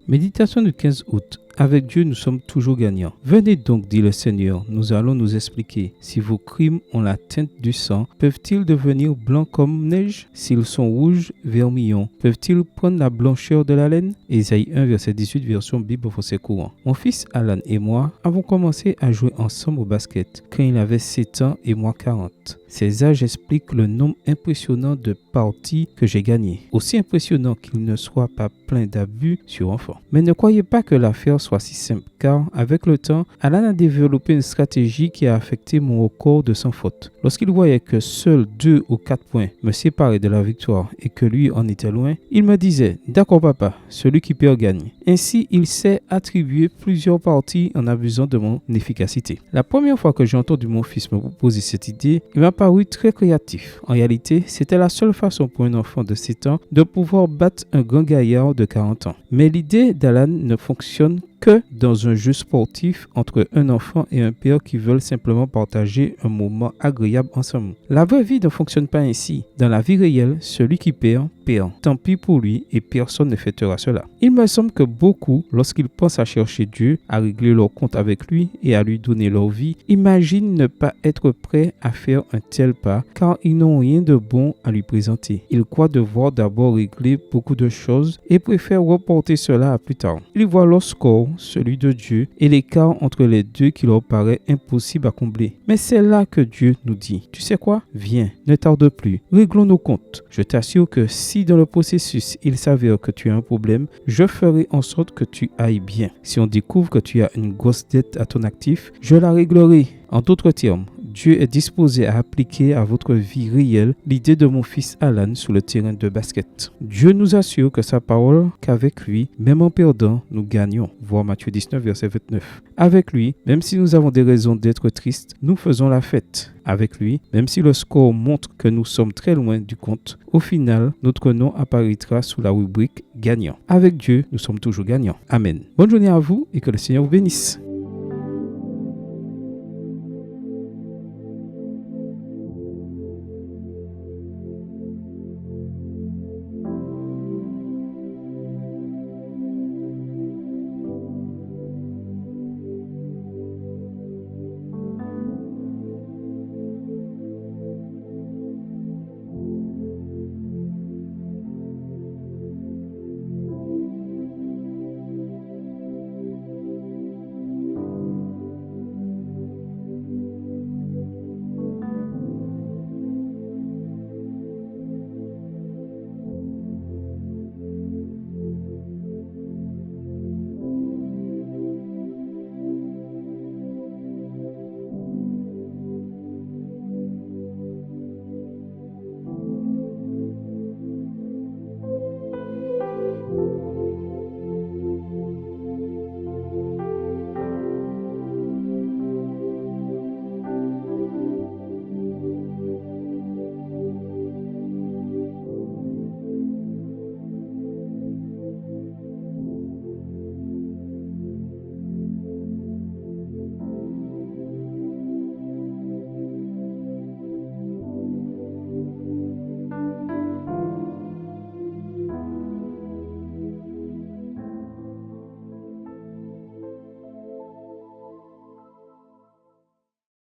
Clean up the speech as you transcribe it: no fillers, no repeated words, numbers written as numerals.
Méditation du 15 août. Avec Dieu, nous sommes toujours gagnants. Venez donc, dit le Seigneur, nous allons nous expliquer. Si vos crimes ont la teinte du sang, peuvent-ils devenir blancs comme neige? S'ils sont rouges, vermillons, peuvent-ils prendre la blancheur de la laine? Ésaïe 1, verset 18, version Bible français courant. Mon fils Alan et moi avons commencé à jouer ensemble au basket quand il avait 7 ans et moi 40. Ces âges expliquent le nombre impressionnant de parties que j'ai gagnées. Aussi impressionnant qu'il ne soit pas plein d'abus sur enfants. Mais ne croyez pas que l'affaire soit si simple, car avec le temps, Alan a développé une stratégie qui a affecté mon record de sans faute. Lorsqu'il voyait que seuls 2 ou 4 points me séparaient de la victoire et que lui en était loin, il me disait « D'accord papa, celui qui perd gagne ». Ainsi, il s'est attribué plusieurs parties en abusant de mon efficacité. La première fois que j'ai entendu mon fils me proposer cette idée, il m'a paru très créatif. En réalité, c'était la seule façon pour un enfant de 7 ans de pouvoir battre un grand gaillard de 40 ans. Mais l'idée d'Alan ne fonctionne que dans un jeu sportif entre un enfant et un père qui veulent simplement partager un moment agréable ensemble. La vraie vie ne fonctionne pas ainsi. Dans la vie réelle, celui qui perd, perd. Tant pis pour lui et personne ne fêtera cela. Il me semble que beaucoup, lorsqu'ils pensent à chercher Dieu, à régler leur compte avec lui et à lui donner leur vie, imaginent ne pas être prêts à faire un tel pas car ils n'ont rien de bon à lui présenter. Ils croient devoir d'abord régler beaucoup de choses et préfèrent reporter cela à plus tard. Ils voient leur score, celui de Dieu, et l'écart entre les deux qui leur paraît impossible à combler. Mais c'est là que Dieu nous dit, tu sais quoi? Viens, ne tarde plus, réglons nos comptes. Je t'assure que si dans le processus il s'avère que tu as un problème, je ferai en sorte que tu ailles bien. Si on découvre que tu as une grosse dette à ton actif, je la réglerai. En d'autres termes, Dieu est disposé à appliquer à votre vie réelle l'idée de mon fils Alan sur le terrain de basket. Dieu nous assure que sa parole, qu'avec lui, même en perdant, nous gagnons. Voir Matthieu 19, verset 29. Avec lui, même si nous avons des raisons d'être tristes, nous faisons la fête. Avec lui, même si le score montre que nous sommes très loin du compte, au final, notre nom apparaîtra sous la rubrique gagnant. Avec Dieu, nous sommes toujours gagnants. Amen. Bonne journée à vous et que le Seigneur vous bénisse.